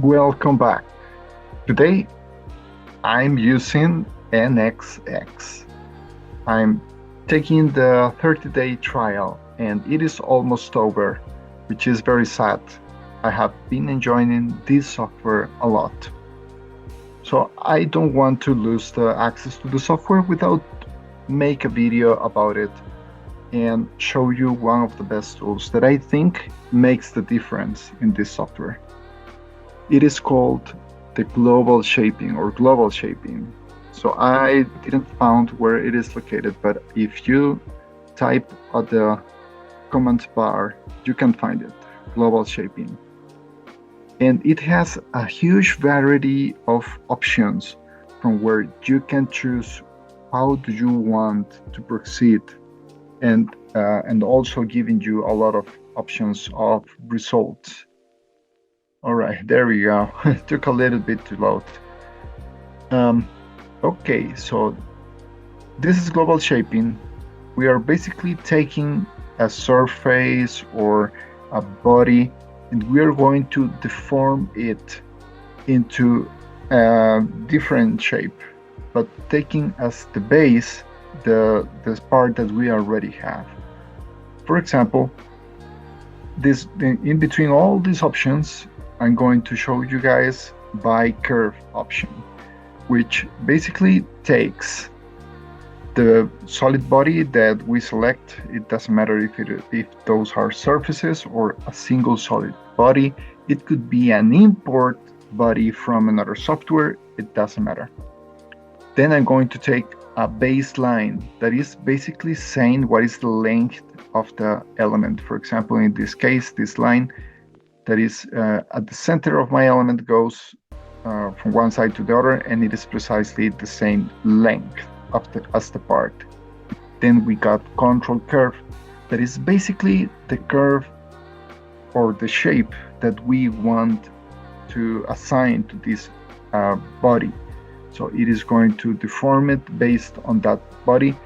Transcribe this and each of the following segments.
Welcome back. Today I'm using NXX. I'm taking the 30-day trial and it is almost over, which is very sad. I have been enjoying this software a lot. So I don't want to lose the access to the software without make a video about it and show you one of the best tools that I think makes the difference in this software. It is called the global shaping or global shaping. So I didn't found where it is located, but if you type at the comment bar, you can find it, global shaping. And it has a huge variety of options from where you can choose how do you want to proceed and also giving you a lot of options of results. All right, there we go. It took a little bit to load. Um, okay, so this is global shaping. We are basically taking a surface or a body and we are going to deform it into a different shape, but taking as the base the part that we already have. For example, this in between all these options, I'm going to show you guys by curve option, which basically takes the solid body that we select. It doesn't matter if those are surfaces or a single solid body. It could be an import body from another software. It doesn't matter. Then I'm going to take a baseline that is basically saying what is the length of the element. For example, in this case, this line that is at the center of my element goes from one side to the other, and it is precisely the same length as the part. Then we got control curve, that is basically the curve or the shape that we want to assign to this body. So it is going to deform it based on that body.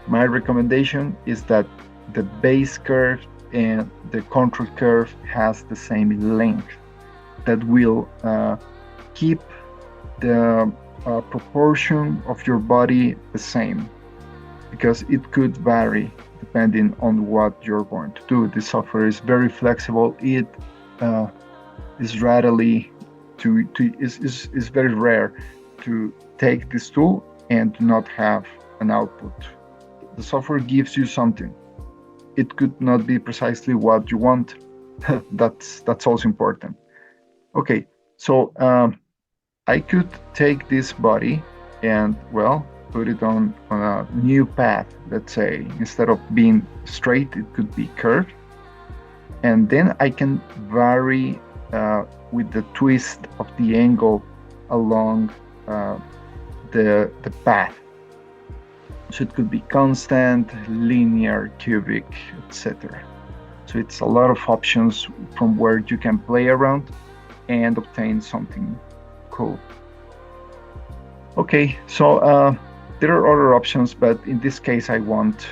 My recommendation is that the base curve and the control curve has the same length. That will keep the proportion of your body the same, because it could vary depending on what you're going to do. This software is very flexible. It is readily is very rare to take this tool and to not have an output. The software gives you something. It could not be precisely what you want. That's also important. Okay, so I could take this body and, well, put it on a new path. Let's say instead of being straight, it could be curved. And then I can vary with the twist of the angle along the path. So it could be constant, linear, cubic, etc. So it's a lot of options from where you can play around and obtain something cool. Okay, so there are other options, but in this case, I won't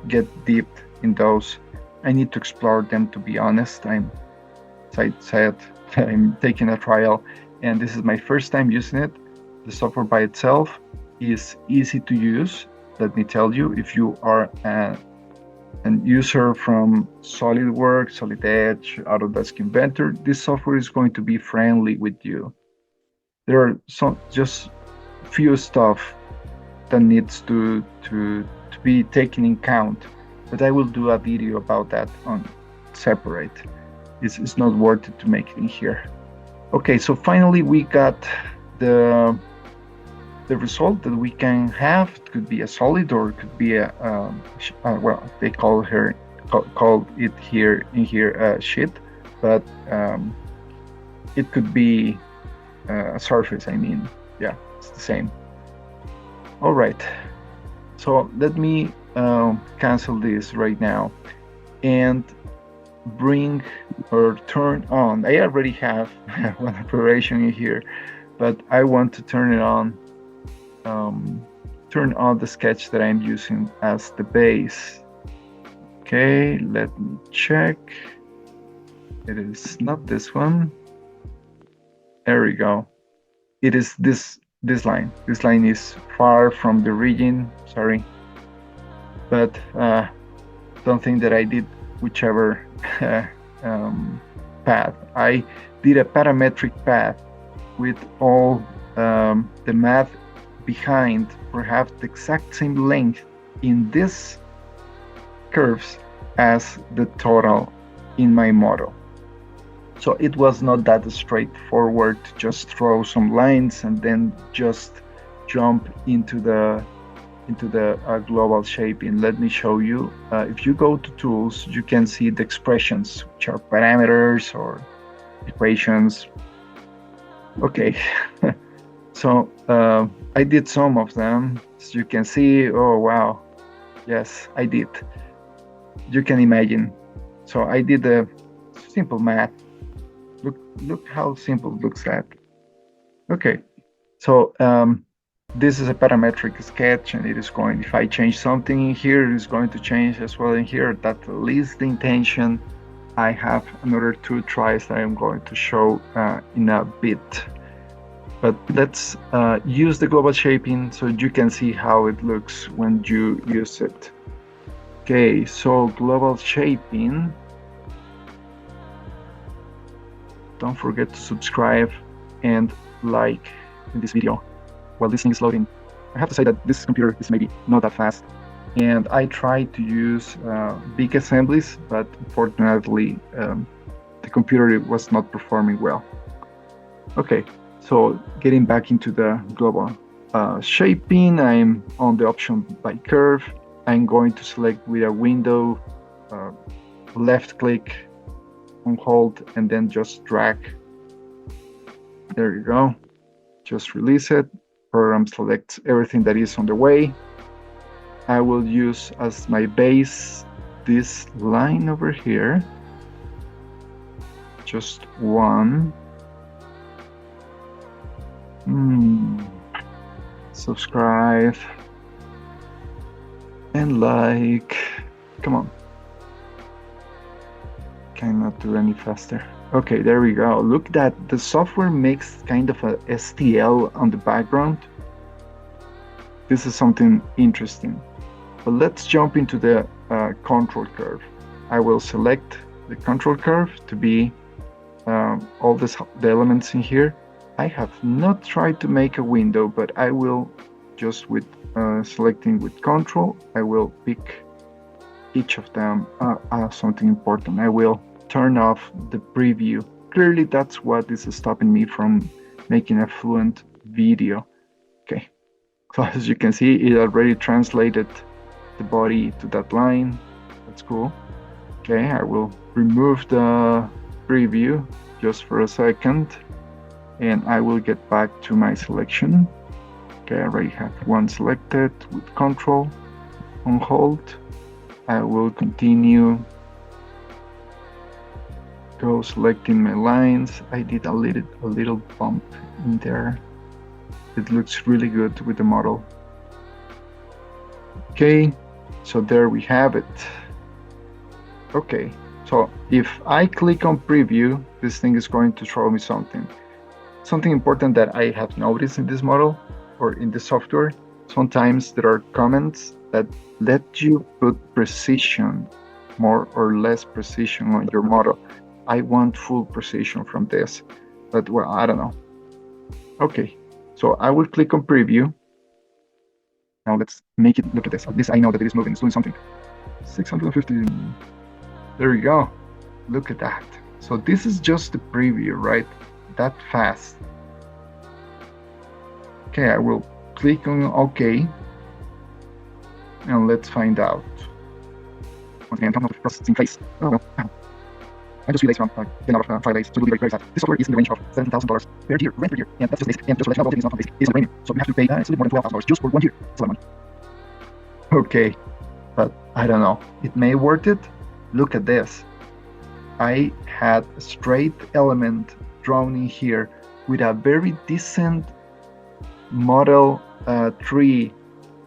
get deep in those. I need to explore them, to be honest. As I said, I'm taking a trial, and this is my first time using it. The software by itself is easy to use. Let me tell you, if you are an user from SolidWorks, Solid Edge, Autodesk Inventor, this software is going to be friendly with you. There are some just few stuff that needs to be taken in count, but I will do a video about that on separate. It's not worth it to make it in here. Okay, so finally we got the result that we can have. It could be a solid or it could be a well, they call it here in here a sheet, but it could be a surface. I mean, yeah, it's the same. All right, so let me cancel this right now and bring or turn on. I already have one operation in here, but I want to turn it on. Turn on the sketch that I'm using as the base. Okay, let me check. It is not this one. There we go. It is this line. This line is far from the region. Sorry, but don't think that I did whichever path. I did a parametric path with all the math behind, perhaps the exact same length in these curves as the total in my model. So it was not that straightforward to just throw some lines and then just jump into the global shaping. Let me show you. If you go to tools, you can see the expressions, which are parameters or equations. Okay, so I did some of them. As you can see, oh wow, yes, I did. You can imagine. So I did a simple math. Look how simple it looks like. Okay, so this is a parametric sketch, and it is going, if I change something in here, it is going to change as well in here. That's at least the intention. I have another 2 tries that I'm going to show in a bit. But let's use the global shaping so you can see how it looks when you use it. Okay, so global shaping. Don't forget to subscribe and like in this video while this thing is loading. I have to say that this computer is maybe not that fast, and I tried to use big assemblies, but unfortunately the computer was not performing well. Okay, so getting back into the global shaping, I'm on the option by curve. I'm going to select with a window, left click on hold, and then just drag. There you go. Just release it. Program selects everything that is on the way. I will use as my base this line over here. Just one. Subscribe and like. Come on. Cannot do any faster. Okay, there we go. Look, that the software makes kind of a STL on the background. This is something interesting. But let's jump into the control curve. I will select the control curve to be all the elements in here. I have not tried to make a window, but I will just with selecting with control, I will pick each of them. Something important. I will turn off the preview. Clearly that's what is stopping me from making a fluent video. Okay, so as you can see, it already translated the body to that line. That's cool. Okay, I will remove the preview just for a second, and I will get back to my selection. Okay, I already have one selected with control on hold. I will continue go selecting my lines. I did a little bump in there. It looks really good with the model. Okay, so there we have it. Okay, so if I click on preview, this thing is going to show me something. Something important that I have noticed in this model or in the software, sometimes there are comments that let you put precision, more or less precision on your model. I want full precision from this, but well, I don't know. Okay, so I will click on preview. Now let's make it look at this. At least I know that it is moving, it's doing something. 650. There you go. Look at that. So this is just the preview, right? That fast. Okay, I will click on OK. And let's find out. Once again, I'm not processing face. Oh well. I just realized from 10 out of 5 days, so it will be very sad. This software is in the range of $17,000 per year, rent per year, and that's just basic. And just to let you know, it's not basic, it's not premium. So you have to pay a little more than $12,000 just for 1 year. It's a lot of money. Okay, but I don't know. It may worth it. Look at this. I had a straight element drawn in here with a very decent model tree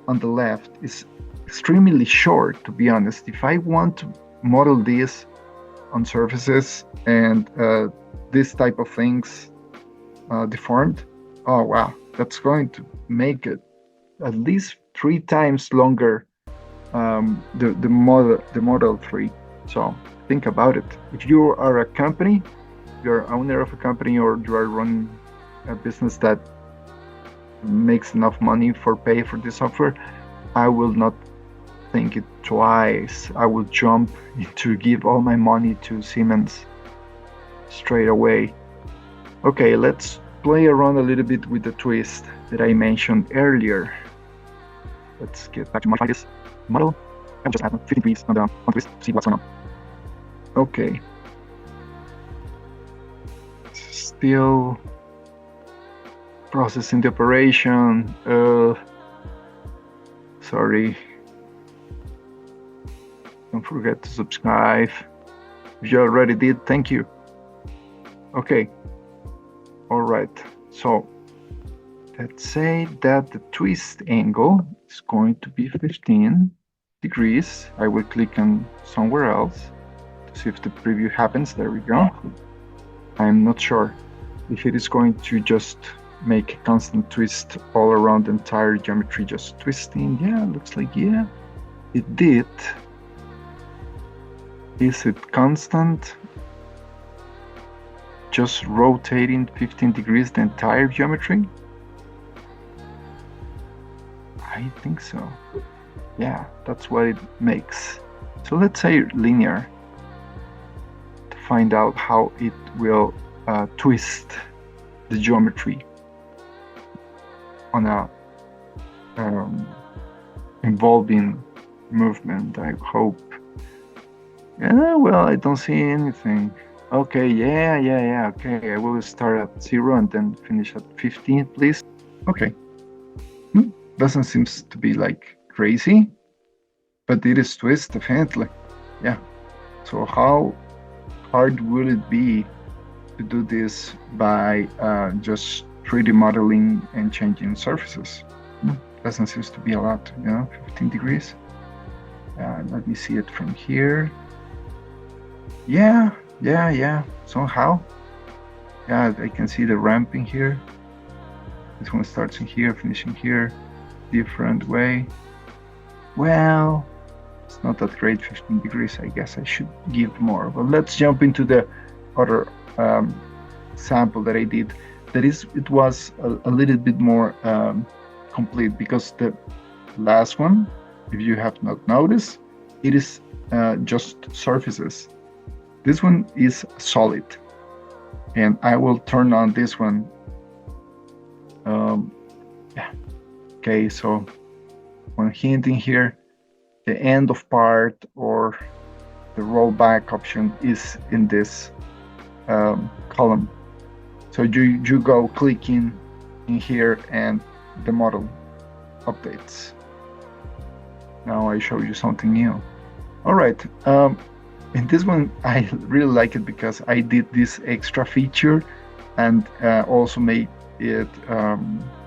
on the left. It's extremely short, to be honest. If I want to model this on surfaces and this type of things, deformed. Oh wow, that's going to make it at least 3 times longer, the Model 3. So think about it. If you are a company, you're owner of a company, or you are running a business that makes enough money for pay for this software, I will not think it twice. I will jump to give all my money to Siemens straight away. Okay, let's play around a little bit with the twist that I mentioned earlier. Let's get back to modify this model. I will just add 50 degrees on the twist, see what's going on. Okay. Still processing the operation. Sorry. Don't forget to subscribe. If you already did, thank you. Okay. All right. So let's say that the twist angle is going to be 15 degrees. I will click on somewhere else to see if the preview happens. There we go. I'm not sure if it is going to just make a constant twist all around the entire geometry, just twisting. Yeah, looks like, yeah, it did. Is it constant? Just rotating 15 degrees the entire geometry? I think so. Yeah, that's what it makes. So let's say linear to find out how it will twist the geometry on a involving movement, I hope. Yeah, well, I don't see anything. Okay, yeah, okay. I will start at 0 and then finish at 15, please. Okay. Doesn't seem to be like crazy, but it is twist, definitely. Yeah. So how hard will it be to do this by just 3D modeling and changing surfaces? Doesn't seem to be a lot, 15 degrees. Let me see it from here. Yeah. Somehow. Yeah, I can see the ramping here. This one starts in here, finishing here. Different way. Well, it's not that great, 15 degrees. I guess I should give more. But let's jump into the other sample that I did. It was a little bit more complete, because the last one, if you have not noticed, it is just surfaces. This one is solid, and I will turn on this one. Yeah. Okay, so one hint in here, the end of part or the rollback option is in this column. So you go clicking in here and the model updates. Now I show you something new. All right. In this one, I really like it because I did this extra feature and also made it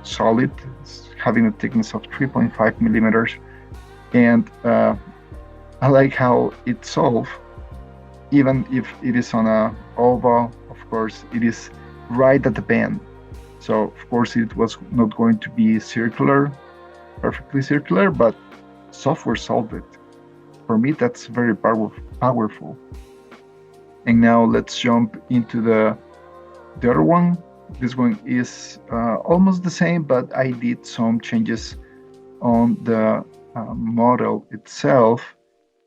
solid, having a thickness of 3.5 millimeters. And I like how it solves, even if it is on a oval. Of course, it is right at the bend. So of course it was not going to be circular, perfectly circular, but software solved it. For me, that's very powerful. And now let's jump into the other one. This one is almost the same, but I did some changes on the model itself,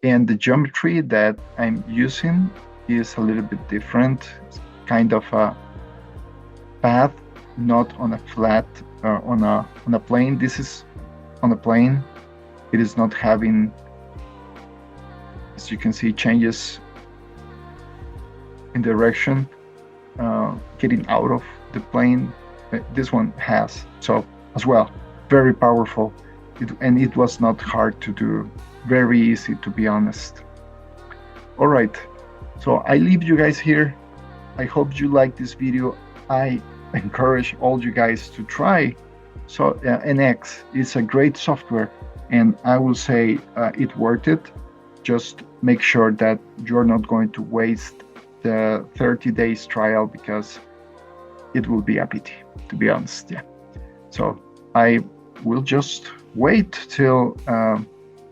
and the geometry that I'm using is a little bit different. It's kind of a path, not on a flat, on a plane. This is on a plane. It is not having, as you can see, changes in direction, getting out of the plane. This one has, so as well, very powerful. And it was not hard to do, very easy, to be honest. All right, so I leave you guys here. I hope you like this video. I encourage all you guys to try. So NX is a great software, and I will say it worth it. Just make sure that you're not going to waste the 30 days trial, because it will be a pity, to be honest. Yeah. So I will just wait till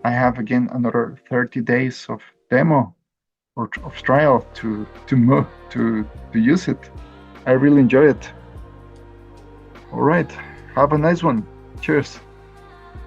I have again another 30 days of demo or of trial to use it. I really enjoy it. All right. Have a nice one. Cheers.